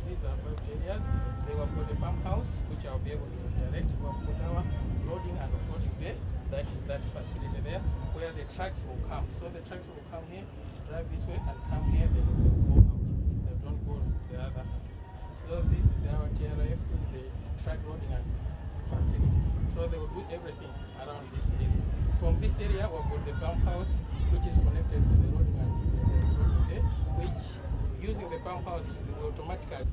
these are 5 areas. They have got a pump house, which I'll be able to direct. We have got our loading and offloading bay. That is that facility there, where the trucks will come. So the trucks will come here, drive this way, and come here. They will go out. They don't go to the other facility. So this is our TRF, the truck loading and facility. So they will do everything around this area. From this area, we've got the pump house, which is connected to the loading and the offloading bay, which using the pump house will automatically.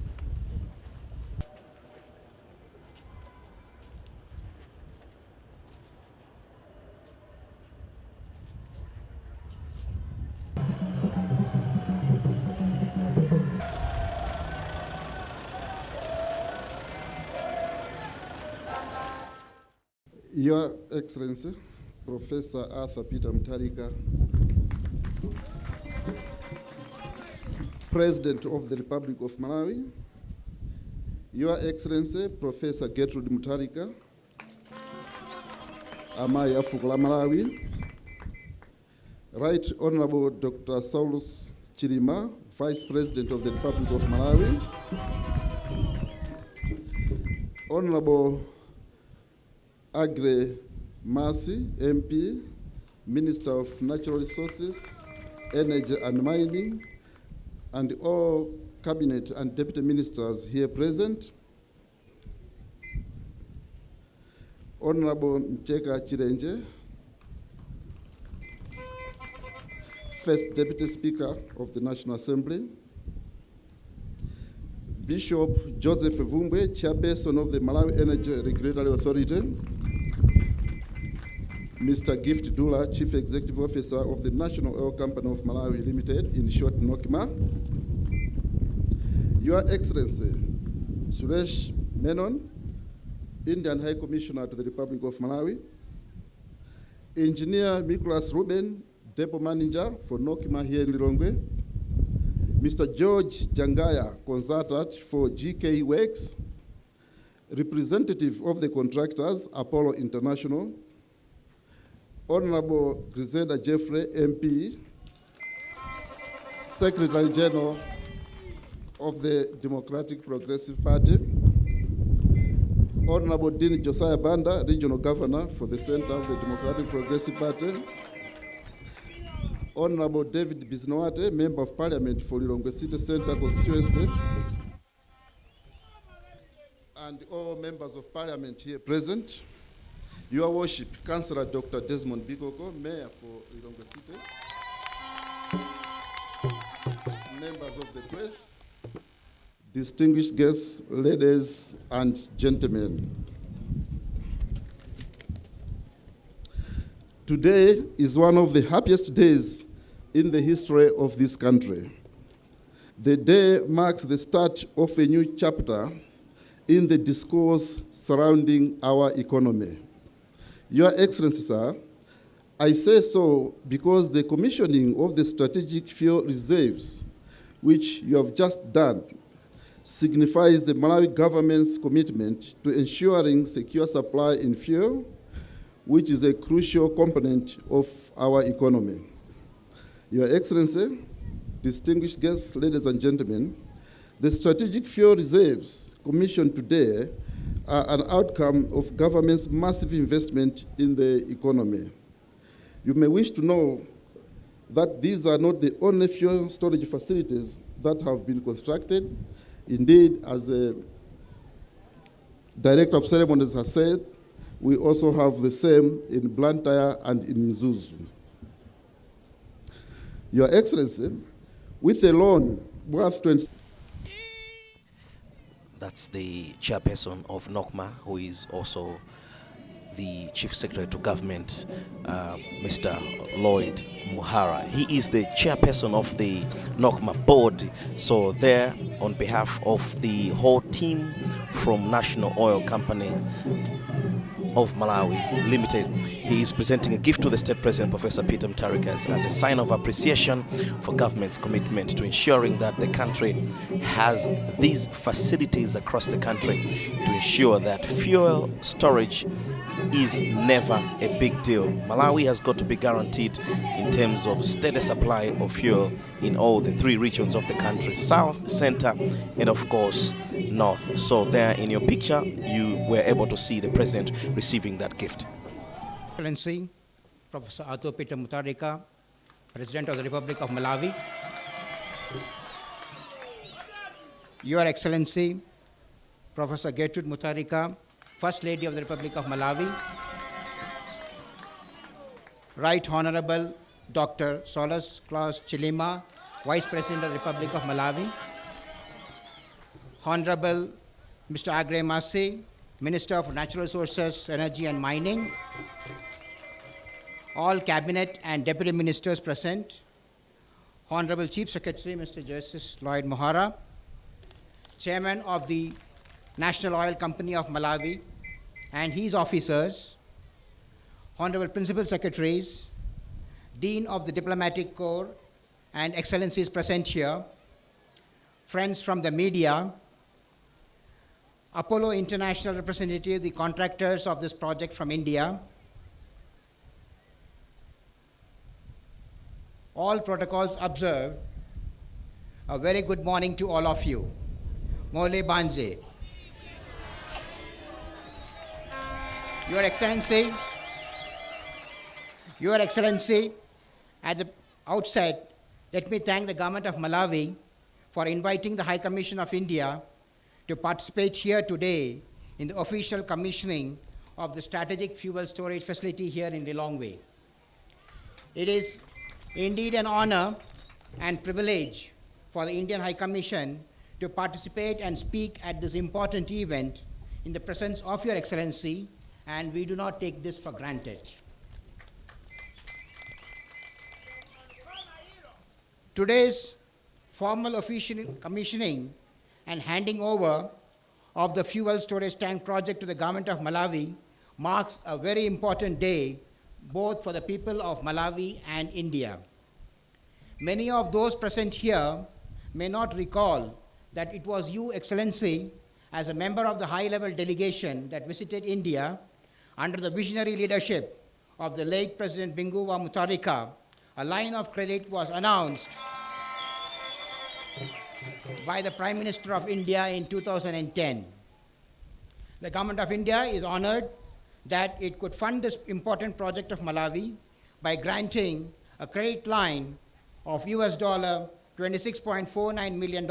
Your Excellency, Professor Arthur Peter Mutharika, President of the Republic of Malawi, Your Excellency, Professor Gertrude Mutharika, Amai Afukula Malawi, Right Honorable Dr. Saulus Chilima, Vice President of the Republic of Malawi, Honorable Agre Mercy, MP, Minister of Natural Resources, Energy and Mining, and all Cabinet and Deputy Ministers here present, Honorable Mcheka Chirenje, First Deputy Speaker of the National Assembly, Bishop Joseph Vumbwe, Chairperson of the Malawi Energy Regulatory Authority, Mr. Gift Dula, Chief Executive Officer of the National Oil Company of Malawi Limited, in short NOCMA, Your Excellency, Suresh Menon, Indian High Commissioner to the Republic of Malawi, Engineer Nicholas Ruben, Depot Manager for NOCMA here in Lilongwe, Mr. George Jangaya, Consultant for GK Works, Representative of the contractors, Apollo International, Honorable Griselda Jeffrey, MP, Secretary General of the Democratic Progressive Party, Honorable Dean Josiah Banda, Regional Governor for the Center of the Democratic Progressive Party, Honorable David Biznoate, Member of Parliament for Lilongwe City Center constituency, and all members of Parliament here present, Your Worship, Councillor Dr. Desmond Bikoko, Mayor for Lilongwe City, members of the press, distinguished guests, ladies and gentlemen. Today is one of the happiest days in the history of this country. The day marks the start of a new chapter in the discourse surrounding our economy. Your Excellency, sir, I say so because the commissioning of the strategic fuel reserves, which you have just done, signifies the Malawi government's commitment to ensuring secure supply in fuel, which is a crucial component of our economy. Your Excellency, distinguished guests, ladies and gentlemen, the strategic fuel reserves commissioned today are an outcome of government's massive investment in the economy. You may wish to know that these are not the only fuel storage facilities that have been constructed. Indeed, as the Director of Ceremonies has said, we also have the same in Blantyre and in Mzuzu. Your Excellency, with a loan worth 20... That's the chairperson of NOCMA, who is also the Chief Secretary to Government, Mr. Lloyd Muhara. He is the chairperson of the NOCMA board. So there, on behalf of the whole team from National Oil Company of Malawi Limited, he is presenting a gift to the State President, Professor Peter Mutharika, as a sign of appreciation for government's commitment to ensuring that the country has these facilities across the country to ensure that fuel storage is never a big deal. Malawi has got to be guaranteed in terms of steady supply of fuel in all the 3 regions of the country: south, center, and of course north. So there in your picture, you were able to see the president receiving that gift. Excellency, Professor Arthur Peter Mutharika, President of the Republic of Malawi. Your Excellency, Professor Gertrude Mutharika, First Lady of the Republic of Malawi. Right Honorable Dr. Solus Klaus Chilima, Vice President of the Republic of Malawi. Honorable Mr. Agre Masi, Minister of Natural Resources, Energy and Mining. All Cabinet and Deputy Ministers present. Honorable Chief Secretary, Mr. Justice Lloyd Mohara, Chairman of the National Oil Company of Malawi and his officers, Honorable Principal Secretaries, Dean of the Diplomatic Corps, and Excellencies present here, friends from the media, Apollo International representative, the contractors of this project from India, all protocols observed. A very good morning to all of you. Mole Banze. Your Excellency, at the outset, let me thank the government of Malawi for inviting the High Commission of India to participate here today in the official commissioning of the strategic fuel storage facility here in Lilongwe. It is indeed an honor and privilege for the Indian High Commission to participate and speak at this important event in the presence of Your Excellency, and we do not take this for granted. Today's formal official commissioning and handing over of the fuel storage tank project to the government of Malawi marks a very important day both for the people of Malawi and India. Many of those present here may not recall that it was you, Excellency, as a member of the high-level delegation that visited India under the visionary leadership of the late President Binguwa Mutharika. A line of credit was announced by the Prime Minister of India in 2010. The Government of India is honored that it could fund this important project of Malawi by granting a credit line of US $26.49 million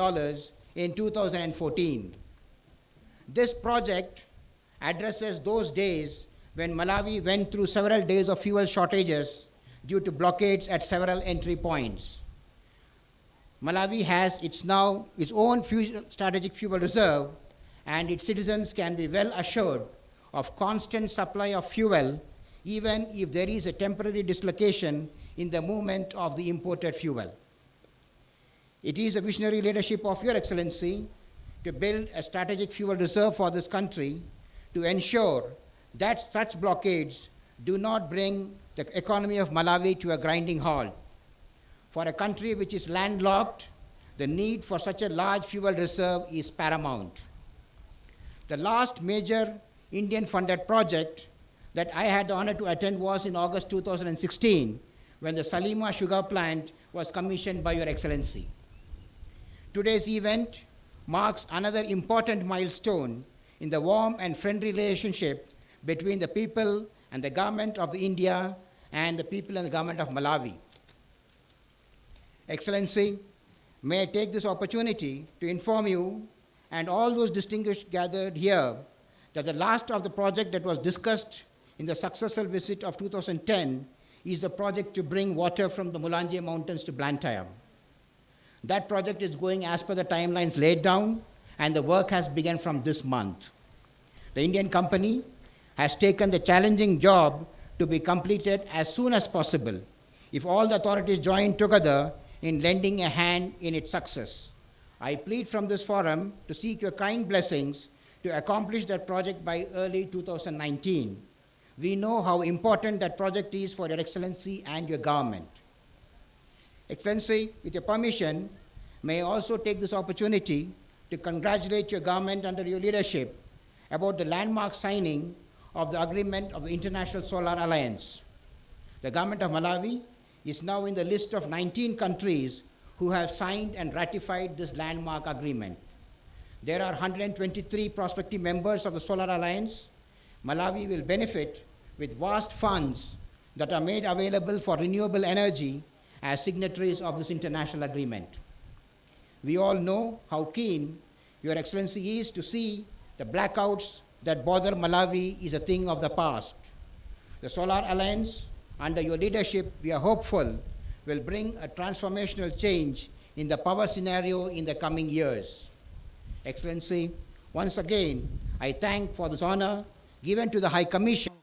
in 2014. This project addresses those days when Malawi went through several days of fuel shortages due to blockades at several entry points. Malawi has its own strategic fuel reserve, and its citizens can be well assured of constant supply of fuel, even if there is a temporary dislocation in the movement of the imported fuel. It is the visionary leadership of Your Excellency to build a strategic fuel reserve for this country to ensure that such blockades do not bring the economy of Malawi to a grinding halt. For a country which is landlocked, the need for such a large fuel reserve is paramount. The last major Indian-funded project that I had the honor to attend was in August 2016, when the Salima sugar plant was commissioned by Your Excellency. Today's event marks another important milestone in the warm and friendly relationship between the people and the government of India and the people and the government of Malawi. Excellency, may I take this opportunity to inform you and all those distinguished gathered here that the last of the project that was discussed in the successful visit of 2010 is the project to bring water from the Mulanje Mountains to Blantyre. That project is going as per the timelines laid down, and the work has begun from this month. The Indian company has taken the challenging job to be completed as soon as possible, if all the authorities join together in lending a hand in its success. I plead from this forum to seek your kind blessings to accomplish that project by early 2019. We know how important that project is for Your Excellency and your government. Excellency, with your permission, may I also take this opportunity to congratulate your government under your leadership about the landmark signing of the agreement of the International Solar Alliance. The government of Malawi is now in the list of 19 countries who have signed and ratified this landmark agreement. There are 123 prospective members of the Solar Alliance. Malawi will benefit with vast funds that are made available for renewable energy as signatories of this international agreement. We all know how keen Your Excellency is to see the blackouts that bother Malawi is a thing of the past. The Solar Alliance, under your leadership, we are hopeful, will bring a transformational change in the power scenario in the coming years. Excellency, once again, I thank for this honor given to the High Commission.